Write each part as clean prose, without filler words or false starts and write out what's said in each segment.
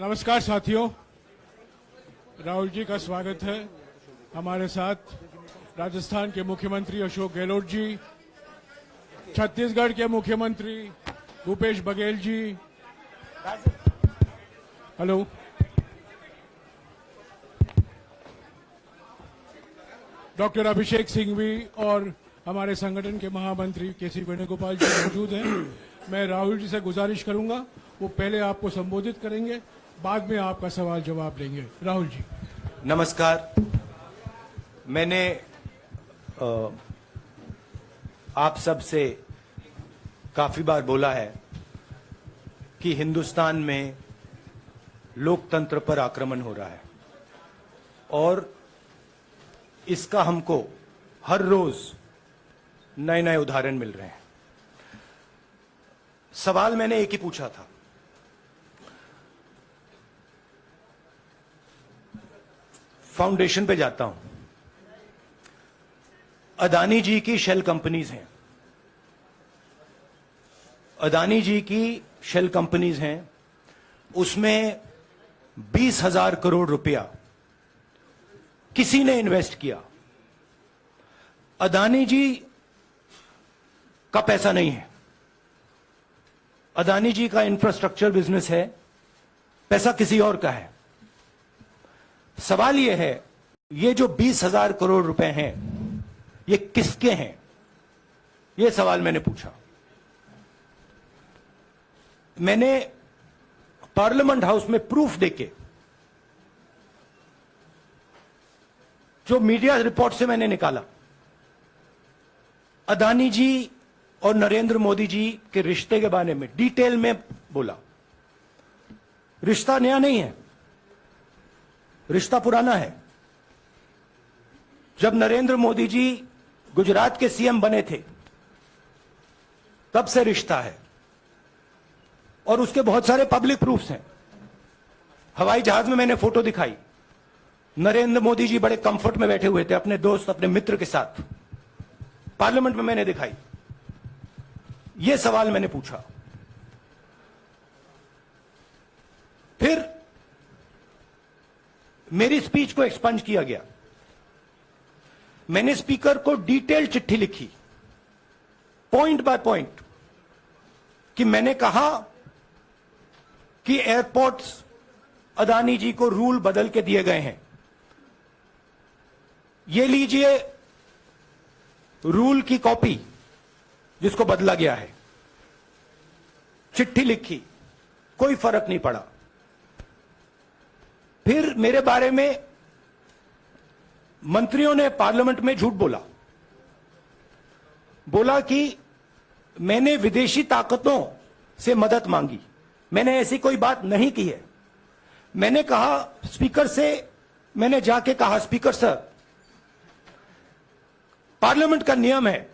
नमस्कार साथियों, राहुल जी का स्वागत है। हमारे साथ राजस्थान के मुख्यमंत्री अशोक गहलोत जी, छत्तीसगढ़ के मुख्यमंत्री भूपेश बघेल जी, हेलो, डॉक्टर अभिषेक सिंघवी और हमारे संगठन के महामंत्री केसी वेणुगोपाल जी मौजूद हैं। मैं राहुल जी से गुजारिश करूंगा, वो पहले आपको संबोधित करेंगे, बाद में आपका सवाल जवाब लेंगे। राहुल जी। नमस्कार। मैंने आप सब से काफी बार बोला है कि हिंदुस्तान में लोकतंत्र पर आक्रमण हो रहा है और इसका हमको हर रोज नए नए उदाहरण मिल रहे हैं। सवाल मैंने एक ही पूछा था, फाउंडेशन पे जाता हूं, अदानी जी की शेल कंपनीज हैं, अदानी जी की शेल कंपनीज हैं, उसमें 20,000 करोड़ रुपया किसी ने इन्वेस्ट किया। अदानी जी का पैसा नहीं है, अदानी जी का इंफ्रास्ट्रक्चर बिजनेस है, पैसा किसी और का है। सवाल यह है, ये जो 20,000 करोड़ रुपए हैं, ये किसके हैं? यह सवाल मैंने पूछा। मैंने पार्लियामेंट हाउस में प्रूफ देके, जो मीडिया रिपोर्ट से मैंने निकाला, अदानी जी और नरेंद्र मोदी जी के रिश्ते के बारे में डिटेल में बोला। रिश्ता नया नहीं है, रिश्ता पुराना है। जब नरेंद्र मोदी जी गुजरात के सीएम बने थे, तब से रिश्ता है और उसके बहुत सारे पब्लिक प्रूफ्स हैं। हवाई जहाज में मैंने फोटो दिखाई, नरेंद्र मोदी जी बड़े कंफर्ट में बैठे हुए थे अपने दोस्त, अपने मित्र के साथ। पार्लियामेंट में मैंने दिखाई। यह सवाल मैंने पूछा। फिर मेरी स्पीच को एक्सपंज किया गया। मैंने स्पीकर को डिटेल चिट्ठी लिखी, पॉइंट बाय पॉइंट, कि मैंने कहा कि एयरपोर्ट्स अदानी जी को रूल बदल के दिए गए हैं। ये लीजिए रूल की कॉपी जिसको बदला गया है। चिट्ठी लिखी, कोई फर्क नहीं पड़ा। फिर मेरे बारे में मंत्रियों ने पार्लियामेंट में झूठ बोला कि मैंने विदेशी ताकतों से मदद मांगी। मैंने ऐसी कोई बात नहीं की है। मैंने कहा स्पीकर से, मैंने जाके कहा, स्पीकर सर, पार्लियामेंट का नियम है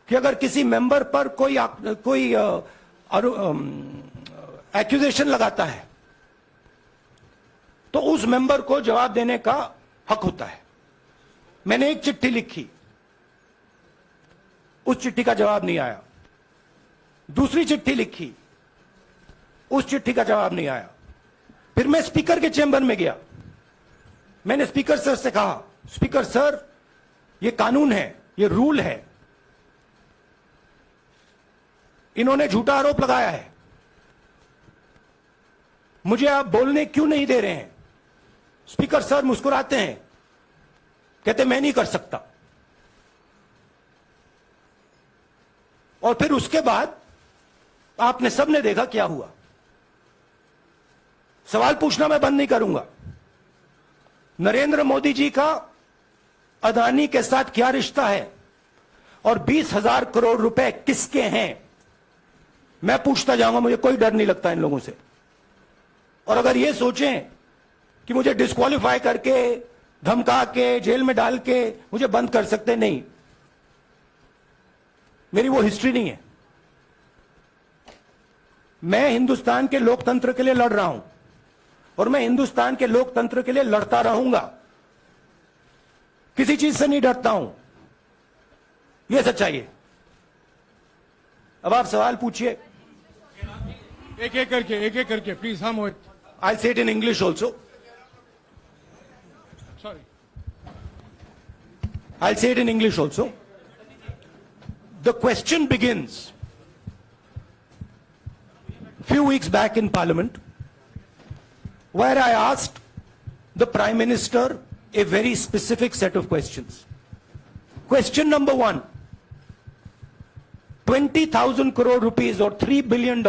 कि अगर किसी मेंबर पर कोई एक्यूजेशन लगाता है तो उस मेंबर को जवाब देने का हक होता है। मैंने एक चिट्ठी लिखी, उस चिट्ठी का जवाब नहीं आया। दूसरी चिट्ठी लिखी, उस चिट्ठी का जवाब नहीं आया। फिर मैं स्पीकर के चेंबर में गया। मैंने स्पीकर सर से कहा, स्पीकर सर, यह कानून है, यह रूल है, इन्होंने झूठा आरोप लगाया है, मुझे आप बोलने क्यों नहीं दे रहे हैं? स्पीकर सर मुस्कुराते हैं, कहते मैं नहीं कर सकता। और फिर उसके बाद आपने सबने देखा क्या हुआ। सवाल पूछना मैं बंद नहीं करूंगा। नरेंद्र मोदी जी का अदानी के साथ क्या रिश्ता है और 20,000 करोड़ रुपए किसके हैं, मैं पूछता जाऊंगा। मुझे कोई डर नहीं लगता इन लोगों से। और अगर ये सोचें कि मुझे डिस्क्वालीफाई करके, धमका के, जेल में डाल के मुझे बंद कर सकते, नहीं, मेरी वो हिस्ट्री नहीं है। मैं हिंदुस्तान के लोकतंत्र के लिए लड़ रहा हूं और मैं हिंदुस्तान के लोकतंत्र के लिए लड़ता रहूंगा। किसी चीज से नहीं डरता हूं, यह सच्चाई है। अब आप सवाल पूछिए। एक एक करके प्लीज. हाँ मोहित. I'll say it in English also. Sorry. I'll say it in English also. The question begins a few weeks back in Parliament, where I asked the Prime Minister a very specific set of questions. Question number one, 20,000 crore rupees or $3 billion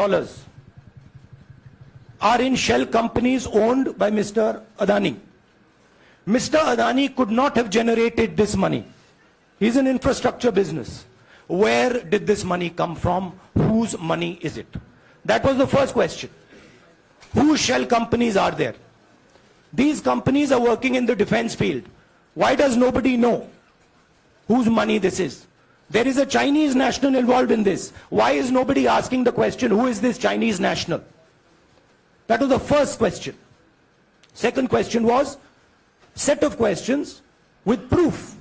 are in shell companies owned by Mr. Adani. Mr. Adani could not have generated this money. He's an infrastructure business. Where did this money come from? Whose money is it? That was the first question. Whose shell companies are there? These companies are working in the defense field. Why does nobody know whose money this is? There is a Chinese national involved in this. Why is nobody asking the question, who is this Chinese national? That was the first question. Second question was, set of questions with proof.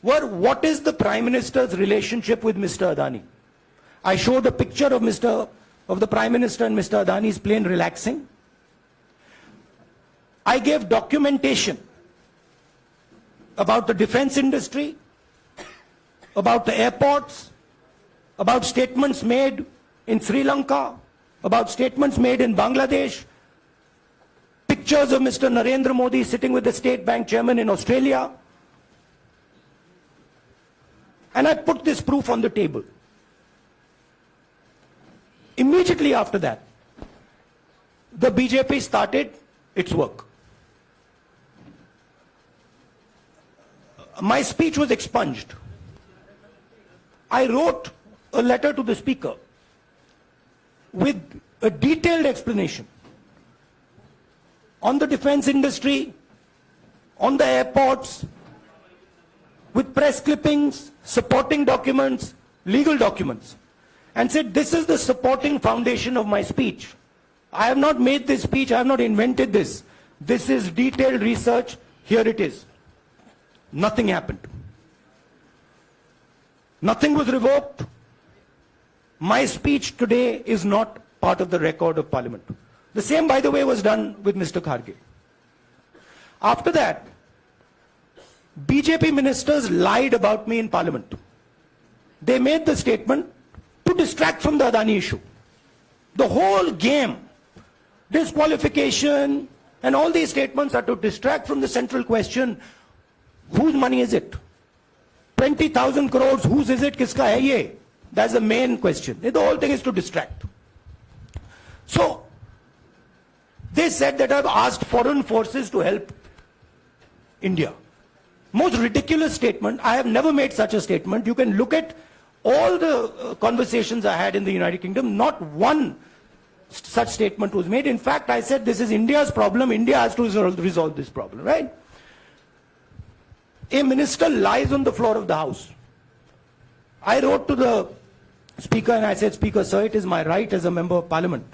Were, what is the Prime Minister's relationship with Mr. Adani? I showed a picture of the Prime Minister and Mr. Adani's plane relaxing. I gave documentation about the defense industry, about the airports, about statements made in Sri Lanka, about statements made in Bangladesh, pictures of Mr. Narendra Modi sitting with the State Bank chairman in Australia. And I put this proof on the table. Immediately after that, the BJP started its work. My speech was expunged. I wrote a letter to the Speaker with a detailed explanation on the defense industry, on the airports, with press clippings, supporting documents, legal documents, and said, this is the supporting foundation of my speech. I have not made this speech, I have not invented this. This is detailed research, here it is. Nothing happened. Nothing was revoked. My speech today is not part of the record of Parliament. The same, by the way, was done with Mr. Kharge. After that, BJP ministers lied about me in Parliament. They made the statement to distract from the Adani issue. The whole game, disqualification, and all these statements are to distract from the central question, whose money is it? 20,000 crores, whose is it? Kiska hai ye? That's the main question. The whole thing is to distract. So, they said that I've asked foreign forces to help India. Most ridiculous statement. I have never made such a statement. You can look at all the conversations I had in the United Kingdom. Not one such statement was made. In fact, I said this is India's problem. India has to resolve this problem, right? A minister lies on the floor of the House. I wrote to the Speaker and I said, Speaker, sir, it is my right as a member of Parliament,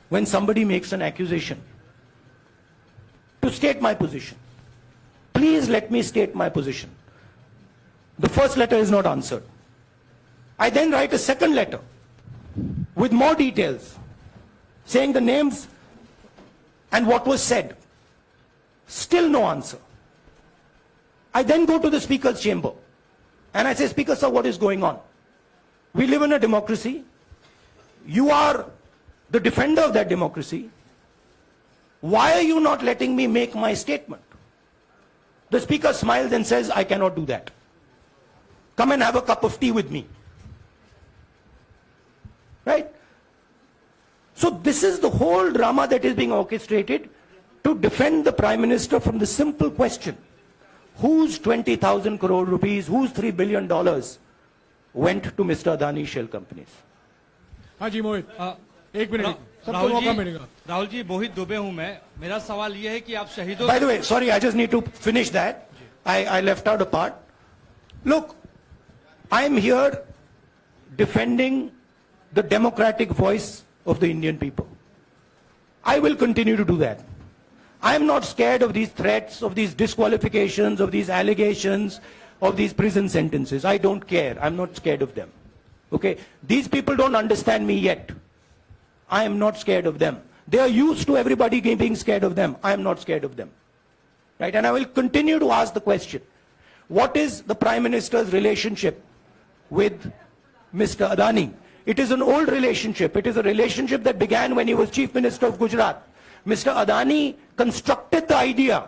when somebody makes an accusation, to state my position. Please let me state my position. The first letter is not answered. I then write a second letter with more details, saying the names and what was said. Still no answer. I then go to the Speaker's chamber and I say, Speaker, sir, what is going on? We live in a democracy. You are the defender of that democracy. Why are you not letting me make my statement? The Speaker smiles and says, I cannot do that. Come and have a cup of tea with me. Right? So this is the whole drama that is being orchestrated to defend the Prime Minister from the simple question, whose 20,000 crore rupees, whose $3 billion went to Mr. Adani shell companies? हाँ जी मोहित, एक minute, सबको राहुल मौका जी, मिलेगा. राहुल जी, मोहित दुबे हूं मैं. मेरा सवाल यह है कि आप शहीदों. By the way, sorry, I just need to finish that. I left out a part. Look, I'm here defending the democratic voice of the Indian people. I will continue to do that. I'm not scared of these threats, of these disqualifications, of these allegations, of these prison sentences. I don't care. I'm not scared of them. Okay? These people don't understand me yet. I am not scared of them. They are used to everybody being scared of them. I am not scared of them. Right? And I will continue to ask the question, what is the Prime Minister's relationship with Mr. Adani? It is an old relationship. It is a relationship that began when he was Chief Minister of Gujarat. Mr. Adani constructed the idea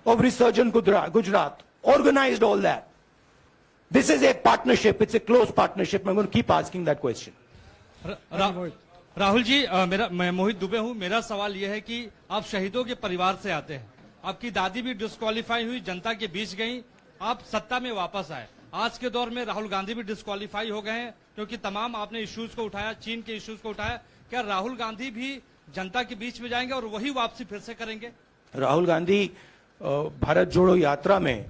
of Resurgent Gujarat, organized all that. This is a partnership. It's a close partnership. I'm going to keep asking that question. Rahul ji, मैं मोहित दुबे हूं। मेरा सवाल यह है कि आप शहीदों के परिवार से आते हैं। आपकी दादी भी डिस्क्वालीफाई हुई, जनता के बीच गई, आप सत्ता में वापस आए। आज के दौर में राहुल गांधी भी डिस्क्वालीफाई हो गए हैं क्योंकि तमाम आपने इश्यूज को उठाया, चीन के इश्यूज को उठाया। क्या राहुल गांधी भी जनता के बीच में जाएंगे और वही वापसी फिर से करेंगे? राहुल गांधी भारत जोड़ो यात्रा में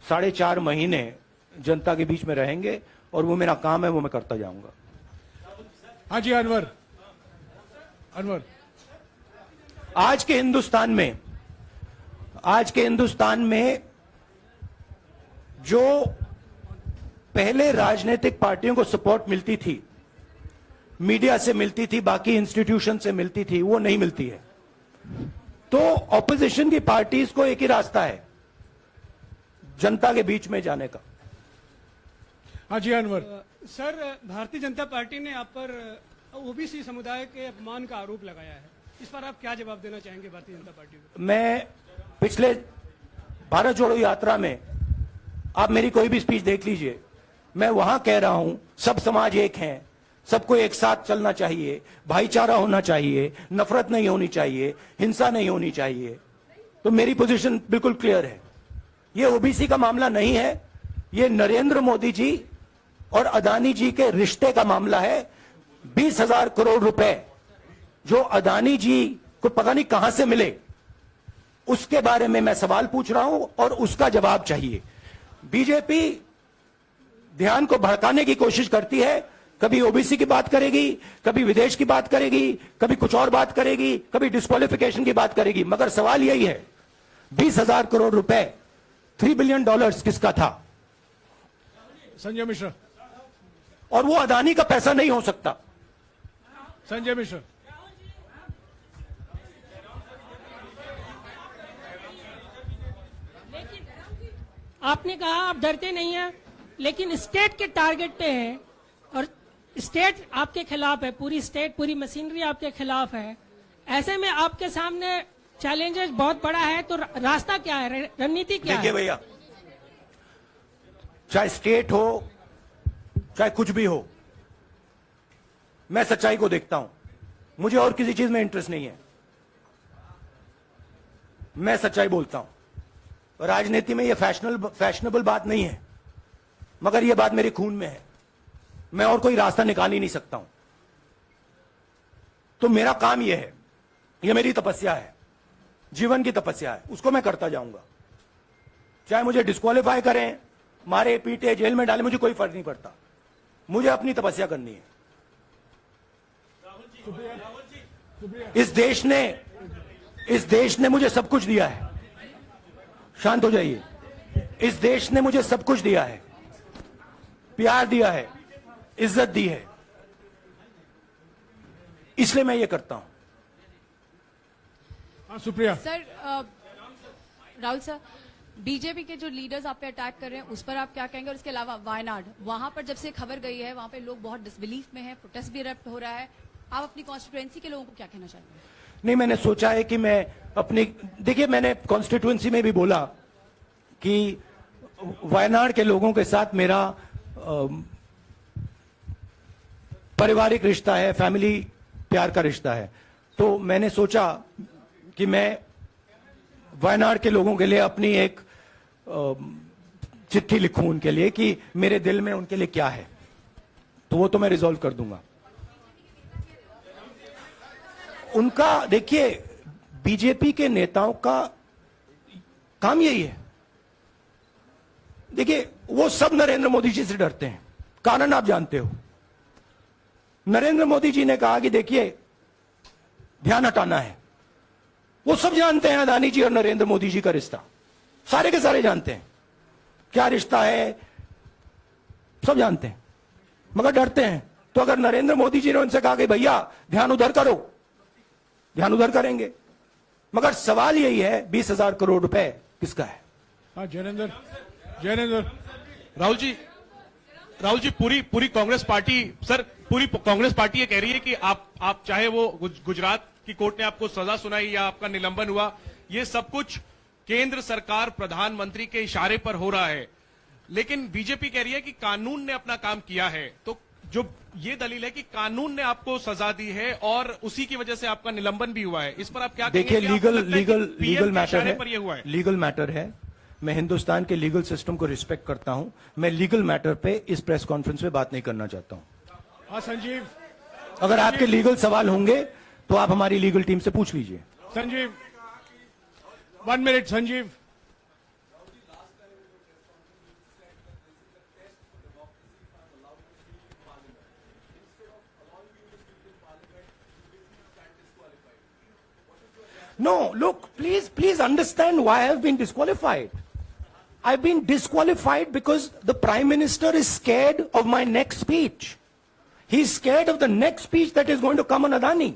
4.5 महीने जनता के बीच में रहेंगे और वो मेरा काम है, वो मैं करता जाऊंगा। हाँ जी, अनवर। आज के हिंदुस्तान में जो पहले राजनीतिक पार्टियों को सपोर्ट मिलती थी, मीडिया से मिलती थी, बाकी इंस्टीट्यूशन से मिलती थी, वो नहीं मिलती है। तो ऑपोजिशन की पार्टीज को एक ही रास्ता है, जनता के बीच में जाने का। हाँ जी, अनवर। सर, भारतीय जनता पार्टी ने आप पर ओबीसी समुदाय के अपमान का आरोप लगाया है। इस पर आप क्या जवाब देना चाहेंगे भारतीय जनता पार्टी को? मैं पिछले भारत जोड़ो यात्रा में, आप मेरी कोई भी स्पीच देख लीजिए, मैं वहां कह रहा हूं सब समाज एक हैं, सबको एक साथ चलना चाहिए, भाईचारा होना चाहिए, नफरत नहीं होनी चाहिए, हिंसा नहीं होनी चाहिए। तो मेरी पोजीशन बिल्कुल क्लियर है। ये ओबीसी का मामला नहीं है, ये नरेंद्र मोदी जी और अदानी जी के रिश्ते का मामला है। 20,000 करोड़ रुपए जो अदानी जी को पता नहीं कहां से मिले, उसके बारे में मैं सवाल पूछ रहा हूं और उसका जवाब चाहिए। बीजेपी ध्यान को भड़काने की कोशिश करती है, कभी ओबीसी की बात करेगी, कभी विदेश की बात करेगी, कभी कुछ और बात करेगी, कभी डिस्क्वालिफिकेशन की बात करेगी, मगर सवाल यही है 20,000 करोड़ रुपए, $3 बिलियन किसका था? संजय मिश्रा। और वो अदानी का पैसा नहीं हो सकता। संजय मिश्रा। आपने कहा आप डरते नहीं हैं, लेकिन स्टेट के टारगेट पे हैं और स्टेट आपके खिलाफ है, पूरी स्टेट, पूरी मशीनरी आपके खिलाफ है। ऐसे में आपके सामने चैलेंजेस बहुत बड़ा है, तो रास्ता क्या है, रणनीति क्या है? देखिए भैया, चाहे स्टेट हो, चाहे कुछ भी हो, मैं सच्चाई को देखता हूं। मुझे और किसी चीज में इंटरेस्ट नहीं है, मैं सच्चाई बोलता हूं। राजनीति में यह फैशनेबल बात नहीं है, मगर यह बात मेरे खून में है। मैं और कोई रास्ता निकाल ही नहीं सकता हूं। तो मेरा काम यह है, यह मेरी तपस्या है, जीवन की तपस्या है, उसको मैं करता जाऊंगा। चाहे मुझे डिस्क्वालीफाई करें, मारे पीटे, जेल में डाले, मुझे कोई फर्क नहीं पड़ता। मुझे अपनी तपस्या करनी है। इस देश ने मुझे सब कुछ दिया है। शांत हो जाइए। इस देश ने मुझे सब कुछ दिया है, प्यार दिया है, इज्जत दी है, इसलिए मैं ये करता हूं। हाँ, Supriya. Sir, Rahul sir, BJP के जो लीडर्स आप पे अटैक कर रहे हैं उस पर आप क्या कहेंगे? और इसके अलावा वायनाड, वहां पर जब से खबर गई है, वहां पे लोग बहुत डिसबिलीफ में हैं, प्रोटेस्ट भी इरप्ट हो रहा है। आप अपनी कॉन्स्टिट्यूएंसी के लोगों को क्या कहना चाहते हैं? नहीं, मैंने सोचा है कि मैं अपनी, देखिए मैंने कॉन्स्टिट्यूएंसी में भी बोला कि वायनाड के लोगों के साथ मेरा पारिवारिक रिश्ता है, फैमिली प्यार का रिश्ता है। तो मैंने सोचा कि मैं वायनाड के लोगों के लिए अपनी एक चिट्ठी लिखूं उनके लिए कि मेरे दिल में उनके लिए क्या है। तो वो तो मैं रिजॉल्व कर दूंगा। उनका, देखिए, बीजेपी के नेताओं का काम यही है। देखिए, वो सब नरेंद्र मोदी जी से डरते हैं, कारण आप जानते हो। नरेंद्र मोदी जी ने कहा कि देखिए ध्यान हटाना है। वो सब जानते हैं अदानी जी और नरेंद्र मोदी जी का रिश्ता, सारे के सारे जानते हैं क्या रिश्ता है, सब जानते हैं, मगर डरते हैं तो अगर नरेंद्र मोदी जी ने उनसे कहा कि भैया ध्यान उधर करो, ध्यान उधर करेंगे। मगर सवाल यही है 20,000 करोड़ रुपए किसका है? हाँ जयनेंद्र राहुल जी पूरी कांग्रेस पार्टी, सर पूरी कांग्रेस पार्टी ये कह रही है कि आप चाहे वो गुजरात की कोर्ट ने आपको सजा सुनाई या आपका निलंबन हुआ, ये सब कुछ केंद्र सरकार प्रधानमंत्री के इशारे पर हो रहा है। लेकिन बीजेपी कह रही है कि कानून ने अपना काम किया है। तो जो ये दलील है कि कानून ने आपको सजा दी है और उसी की वजह से आपका निलंबन भी हुआ है, इस पर आप क्या देखिए, लीगल मैटर है, पर ये हुआ है? लीगल मैटर है। मैं हिंदुस्तान के लीगल सिस्टम को रिस्पेक्ट करता हूं। मैं लीगल मैटर पे इस प्रेस कॉन्फ्रेंस में बात नहीं करना चाहता हूं। हाँ संजीव, अगर आपके लीगल सवाल होंगे तो आप हमारी लीगल टीम से पूछ लीजिए। Sanjeev 1 minute Sanjeev. No, look, please understand why I have been disqualified. I've been disqualified because the Prime Minister is scared of my next speech. He's scared of the next speech that is going to come on Adani,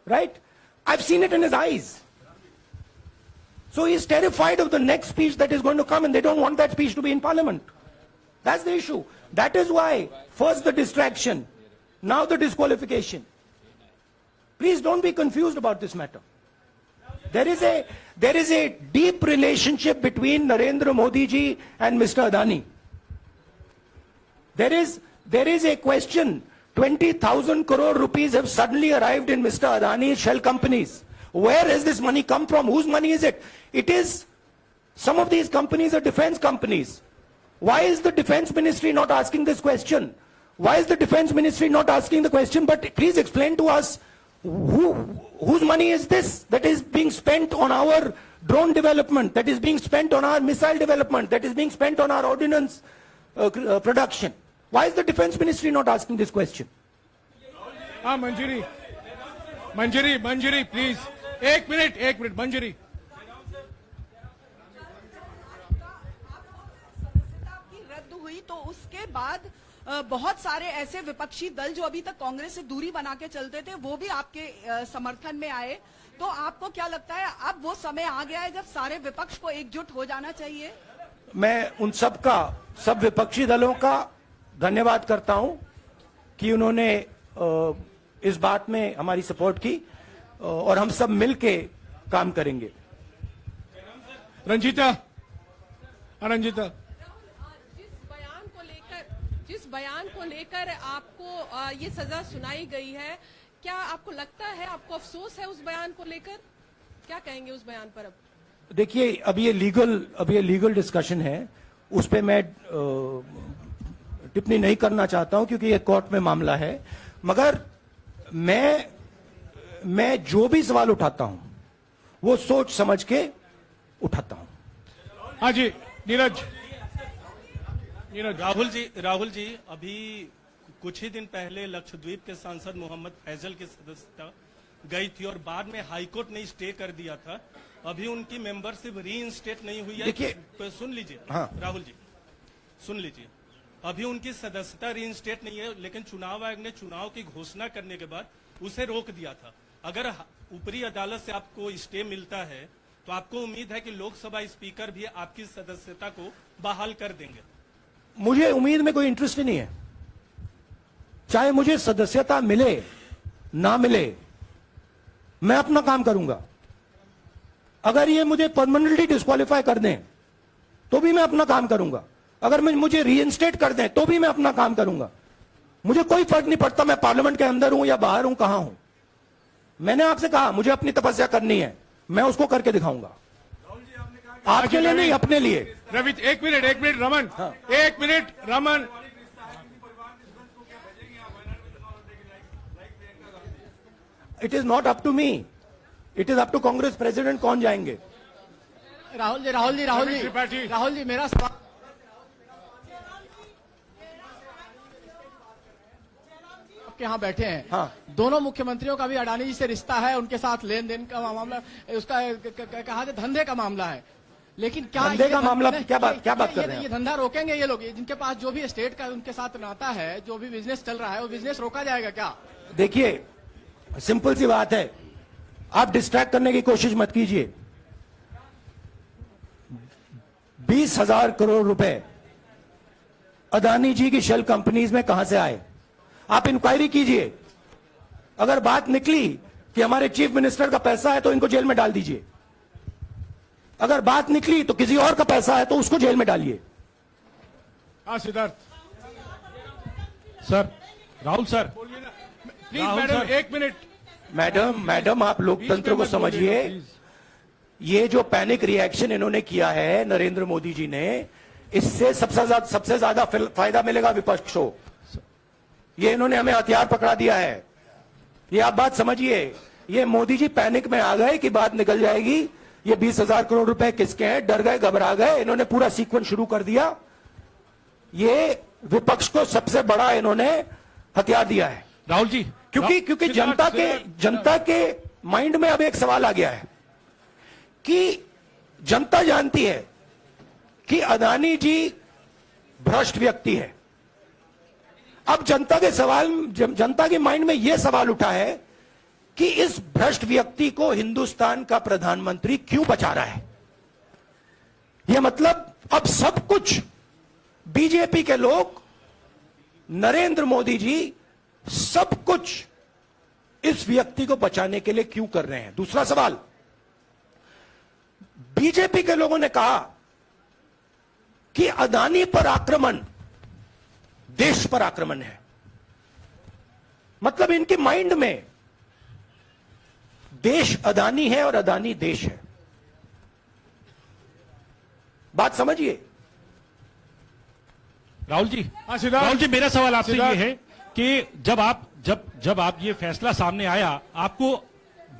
right? I've seen it in his eyes. So he's terrified of the next speech that is going to come, and they don't want that speech to be in Parliament. That's the issue. That is why, first the distraction, now the disqualification. Please don't be confused about this matter. There is a deep relationship between Narendra Modi ji and Mr. Adani. There is a question. 20,000 crore rupees have suddenly arrived in Mr. Adani's shell companies. Where has this money come from? Whose money is it? It is, some of these companies are defense companies. Why is the defense ministry not asking this question? Why is the defense ministry not asking the question? But please explain to us, whose money is this that is being spent on our drone development, that is being spent on our missile development, that is being spent on our ordnance production? Why is the defense ministry not asking this question? हाँ मंजरी please, एक minute मंजरी। रद्द हुई तो उसके बाद बहुत सारे ऐसे विपक्षी दल जो अभी तक कांग्रेस से दूरी बना के चलते थे वो भी आपके समर्थन में आए। तो आपको क्या लगता है अब वो समय आ गया है जब सारे विपक्ष को एकजुट हो जाना चाहिए? मैं उन सब विपक्षी दलों का धन्यवाद करता हूं कि उन्होंने इस बात में हमारी सपोर्ट की और हम सब मिलके काम करेंगे। रंजीता जिस बयान को लेकर आपको ये सजा सुनाई गई है, क्या आपको लगता है, आपको अफसोस है उस बयान को लेकर? क्या कहेंगे उस बयान पर? अब देखिए, अब ये लीगल डिस्कशन है, उस पे मैं टिप्पणी नहीं करना चाहता हूं क्योंकि ये कोर्ट में मामला है। मगर मैं जो भी सवाल उठाता हूं वो सोच समझ के उठाता हूं। हाँ जी नीरज। राहुल जी अभी कुछ ही दिन पहले लक्षद्वीप के सांसद मोहम्मद फैजल की सदस्यता गई थी और बाद में हाईकोर्ट ने स्टे कर दिया था। अभी उनकी मेंबरशिप रीइंस्टेट नहीं हुई है। देखिए, तो सुन लीजिए। हाँ। राहुल जी सुन लीजिए, अभी उनकी सदस्यता रीइंस्टेट नहीं है, लेकिन चुनाव आयोग ने चुनाव की घोषणा करने के बाद उसे रोक दिया था। अगर ऊपरी अदालत से आपको स्टे मिलता है तो आपको उम्मीद है कि लोकसभा स्पीकर भी आपकी सदस्यता को बहाल कर देंगे? मुझे उम्मीद में कोई इंटरेस्ट ही नहीं है। चाहे मुझे सदस्यता मिले ना मिले, मैं अपना काम करूंगा। अगर ये मुझे परमानेंटली डिस्क्वालीफाई कर दें तो भी मैं अपना काम करूंगा। अगर मुझे रीइंस्टेट कर दें तो भी मैं अपना काम करूंगा। मुझे कोई फर्क नहीं पड़ता मैं पार्लियामेंट के अंदर हूं या बाहर हूं, कहां हूं। मैंने आपसे कहा मुझे अपनी तपस्या करनी है, मैं उसको करके दिखाऊंगा। आपके लिए नहीं, अपने लिए। रवि एक मिनट रमन। हाँ। एक minute Raman. It is not up to me, it is up to Congress president कौन जाएंगे। राहुल जी मेरा सवाल आपके यहाँ बैठे हैं। हाँ। दोनों मुख्यमंत्रियों का भी अडानी जी से रिश्ता है, उनके साथ लेन देन का मामला, उसका कहा धंधे का मामला है। लेकिन क्या धंधे का मामला क्या बात कर रहे हैं ये धंधा रोकेंगे ये लोग? जिनके पास जो भी स्टेट का उनके साथ नाता है, जो भी बिजनेस चल रहा है, वो बिजनेस रोका जाएगा क्या? देखिए, सिंपल सी बात है, आप डिस्ट्रैक्ट करने की कोशिश मत कीजिए। 20,000 करोड़ रुपए अदानी जी की शेल कंपनीज में कहां से आए? आप इंक्वायरी कीजिए। अगर बात निकली कि हमारे चीफ मिनिस्टर का पैसा है तो इनको जेल में डाल दीजिए। अगर बात निकली तो किसी और का पैसा है तो उसको जेल में डालिए। हाँ Siddharth sir, Rahul sir, please madam, एक मिनट। मैडम आप लोकतंत्र को समझिए। ये जो पैनिक रिएक्शन इन्होंने किया है नरेंद्र मोदी जी ने, इससे सबसे ज्यादा फायदा मिलेगा विपक्ष को। ये इन्होंने हमें हथियार पकड़ा दिया है। ये आप बात समझिए। ये मोदी जी पैनिक में आ गए कि बात निकल जाएगी, ये 20,000 करोड़ रुपए किसके हैं, डर गए, घबरा गए, इन्होंने पूरा सीक्वेंस शुरू कर दिया। ये विपक्ष को सबसे बड़ा इन्होंने हथियार दिया है राहुल जी, क्योंकि जनता के माइंड में अब एक सवाल आ गया है कि जनता जानती है कि अदानी जी भ्रष्ट व्यक्ति है। अब जनता के माइंड में यह सवाल उठा है कि इस भ्रष्ट व्यक्ति को हिंदुस्तान का प्रधानमंत्री क्यों बचा रहा है। यह मतलब अब सब कुछ बीजेपी के लोग, नरेंद्र मोदी जी सब कुछ इस व्यक्ति को बचाने के लिए क्यों कर रहे हैं। दूसरा सवाल, बीजेपी के लोगों ने कहा कि अदानी पर आक्रमण देश पर आक्रमण है। मतलब इनके माइंड में देश अदानी है और अदानी देश है। बात समझिए राहुल जी। सिद्धार्थ, राहुल जी, मेरा सवाल आपसे ये है कि जब आप ये फैसला सामने आया, आपको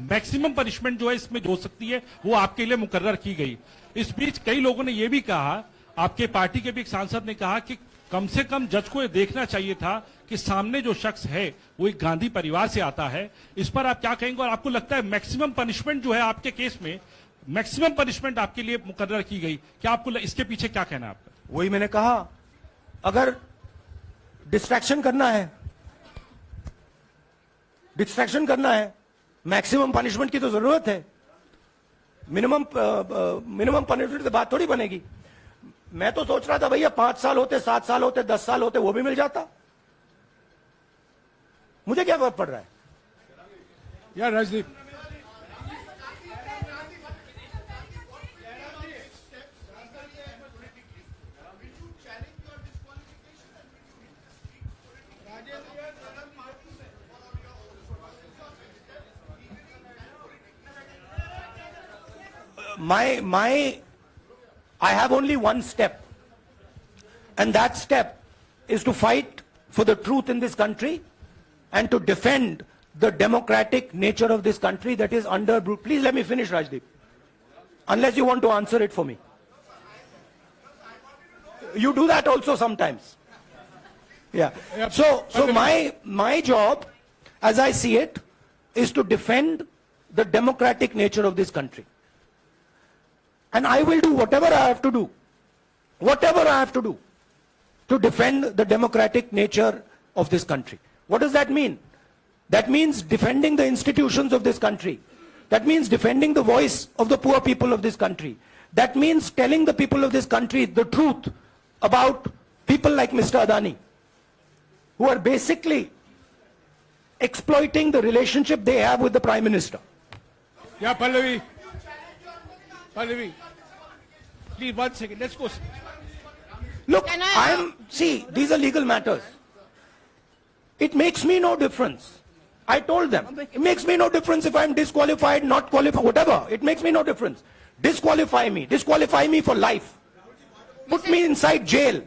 मैक्सिमम पनिशमेंट जो है इसमें जो हो सकती है वो आपके लिए मुकर्रर की गई। इस बीच कई लोगों ने यह भी कहा, आपके पार्टी के भी एक सांसद ने कहा कि कम से कम जज को यह देखना चाहिए था कि सामने जो शख्स है वो एक गांधी परिवार से आता है। इस पर आप क्या कहेंगे? और आपको लगता है मैक्सिमम पनिशमेंट जो है आपके केस में, मैक्सिमम पनिशमेंट आपके लिए मुकर्रर की गई, क्या आपको इसके पीछे क्या कहना है आपका? वही मैंने कहा, अगर डिस्ट्रैक्शन करना है, मैक्सिमम पनिशमेंट की तो जरूरत है। मिनिमम पनिशमेंट से बात थोड़ी बनेगी। मैं तो सोच रहा था भैया 5 साल होते, 7 साल होते, 10 साल होते, वो भी मिल जाता। मुझे क्या फर्क पड़ रहा है यार। Rajdeep, I have only one step, and that step is to fight for the truth in this country and to defend the democratic nature of this country that is under. Please let me finish, Rajdeep. Unless you want to answer it for me. You do that also sometimes. Yeah. So my job, as I see it, is to defend the democratic nature of this country. And I will do whatever I have to do to defend the democratic nature of this country. What does that mean? That means defending the institutions of this country. That means defending the voice of the poor people of this country. That means telling the people of this country the truth about people like Mr. Adani, who are basically exploiting the relationship they have with the Prime Minister. Yeah, Pallavi, please 1 second. Let's go. Look, see, these are legal matters. It makes me no difference. I told them, it makes me no difference if I'm disqualified, not qualified, whatever. It makes me no difference. Disqualify me for life. Put me inside jail.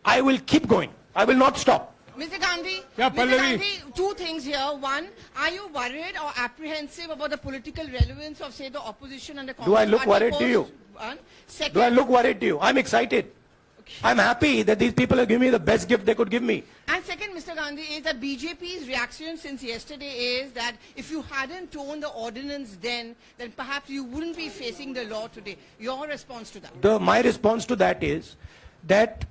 I will keep going. I will not stop. Mr. Gandhi, Yeah, Mr. Pallavi. Gandhi, two things here. One, are you worried or apprehensive about the political relevance of, say, the opposition and the Congress Do I look party worried to you? One. Second, Do I look worried to you? I'm excited. I'm happy that these people have given me the best gift they could give me. And second, Mr. Gandhi, is that BJP's reaction since yesterday is that if you hadn't torn the ordinance then perhaps you wouldn't be facing the law today. Your response to that? My response to that is that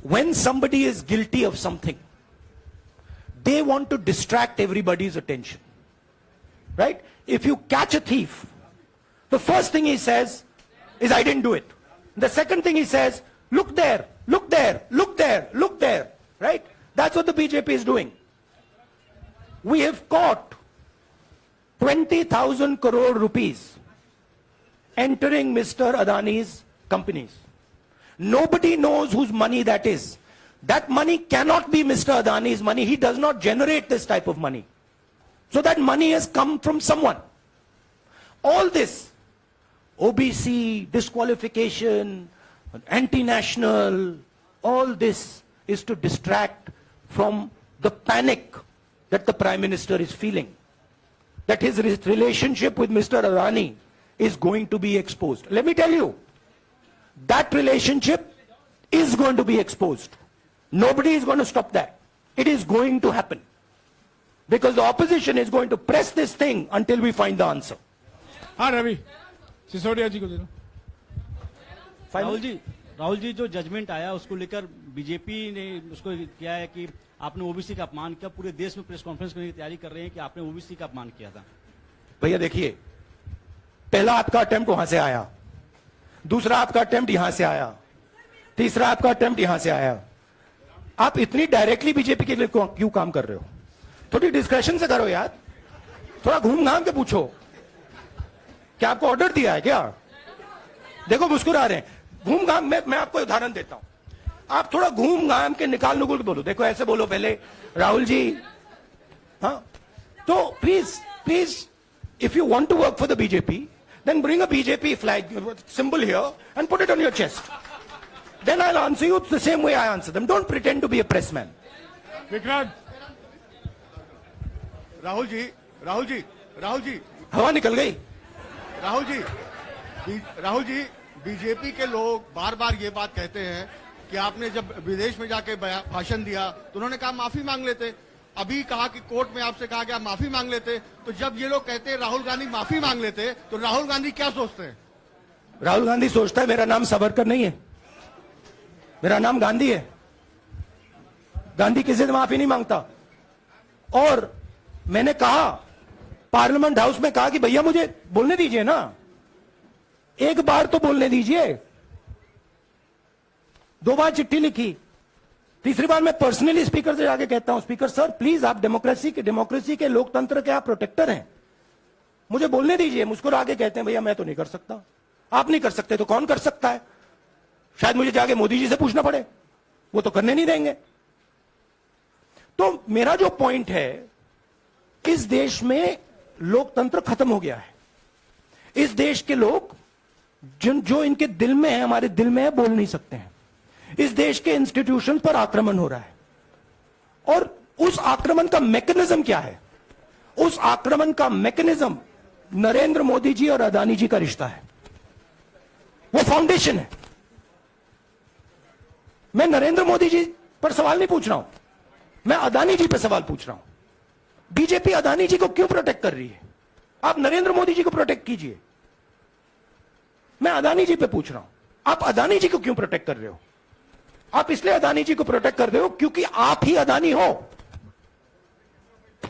when somebody is guilty of something, they want to distract everybody's attention. Right? If you catch a thief, the first thing he says is, I didn't do it. The second thing he says, look there, look there, look there, look there. Right? That's what the BJP is doing. We have caught 20,000 crore rupees entering Mr. Adani's companies. Nobody knows whose money that is. That money cannot be Mr. Adani's money. He does not generate this type of money. So that money has come from someone. All this, OBC, disqualification, anti-national, all this is to distract from the panic that the Prime Minister is feeling. That his relationship with Mr. Adani is going to be exposed. Let me tell you, that relationship is going to be exposed. Nobody is going to stop that. It is going to happen. Because the opposition is going to press this thing until we find the answer. हाँ रवि सिसोदिया जी को दे दो। राहुल जी जो judgement आया उसको लेकर BJP ने उसको किया है कि आपने ओबीसी का अपमान किया, पूरे देश में प्रेस कॉन्फ्रेंस करने की तैयारी कर रहे हैं कि आपने ओबीसी का अपमान किया था। भैया देखिए, पहला आपका अटेम्प्ट वहां से आया, दूसरा आपका अटेम्प्ट यहां से आया, तीसरा आपका अटेम्प्ट यहां से आया। आप इतनी डायरेक्टली बीजेपी के लिए क्यों काम कर रहे हो? थोड़ी डिस्कशन से करो यार, थोड़ा घूम घाम के पूछो। क्या आपको ऑर्डर दिया है क्या? देखो मुस्कुरा रहे हैं। घूम घाम मैं आपको उदाहरण देता हूं, आप थोड़ा घूम घाम के निकाल नुकुल के बोलो। देखो ऐसे बोलो पहले, राहुल जी, हाँ तो please if you want to work for the BJP, then bring a BJP flag symbol here and put it on your chest. Then I'll answer you the same way I answer them. Don't pretend to be a press man. Vikrant Rahul ji हवा निकल गई। Rahul ji BJP के लोग बार बार ये बात कहते हैं कि आपने जब विदेश में जाके भाषण दिया तो उन्होंने कहा माफी मांग लेते, अभी कहा कि कोर्ट में आपसे कहा गया माफी मांग लेते। तो जब ये लोग कहते हैं राहुल गांधी माफी मांग लेते, तो राहुल गांधी क्या सोचते हैं? राहुल गांधी सोचता है मेरा नाम सावरकर नहीं है, मेरा नाम गांधी है। गांधी किसी से माफी नहीं मांगता। और मैंने कहा पार्लियामेंट हाउस में, कहा कि भैया मुझे बोलने दीजिए ना, एक बार तो बोलने दीजिए। 2 बार चिट्ठी लिखी, तीसरी बार मैं पर्सनली स्पीकर से जाके कहता हूं, स्पीकर सर प्लीज, आप डेमोक्रेसी के लोकतंत्र के आप प्रोटेक्टर हैं, मुझे बोलने दीजिए। मुस्कुरा के कहते हैं भैया मैं तो नहीं कर सकता। आप नहीं कर सकते तो कौन कर सकता है? शायद मुझे जाके मोदी जी से पूछना पड़े, वो तो करने नहीं देंगे। तो मेरा जो पॉइंट है, इस देश में लोकतंत्र खत्म हो गया है। इस देश के लोग जो इनके दिल में है, हमारे दिल में है, बोल नहीं सकते हैं। इस देश के इंस्टीट्यूशन पर आक्रमण हो रहा है। और उस आक्रमण का मैकेनिज्म क्या है? उस आक्रमण का मैकेनिज्म नरेंद्र मोदी जी और अदानी जी का रिश्ता है, वो फाउंडेशन है। मैं नरेंद्र मोदी जी पर सवाल नहीं पूछ रहा हूं, मैं अदानी जी पर सवाल पूछ रहा हूं। बीजेपी अदानी जी को क्यों प्रोटेक्ट कर रही है? आप नरेंद्र मोदी जी को प्रोटेक्ट कीजिए। मैं अदानी जी पे पूछ रहा हूं, आप अदानी जी को क्यों प्रोटेक्ट कर रहे हो? आप इसलिए अदानी जी को प्रोटेक्ट कर रहे हो क्योंकि आप ही अदानी हो।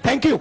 Thank you.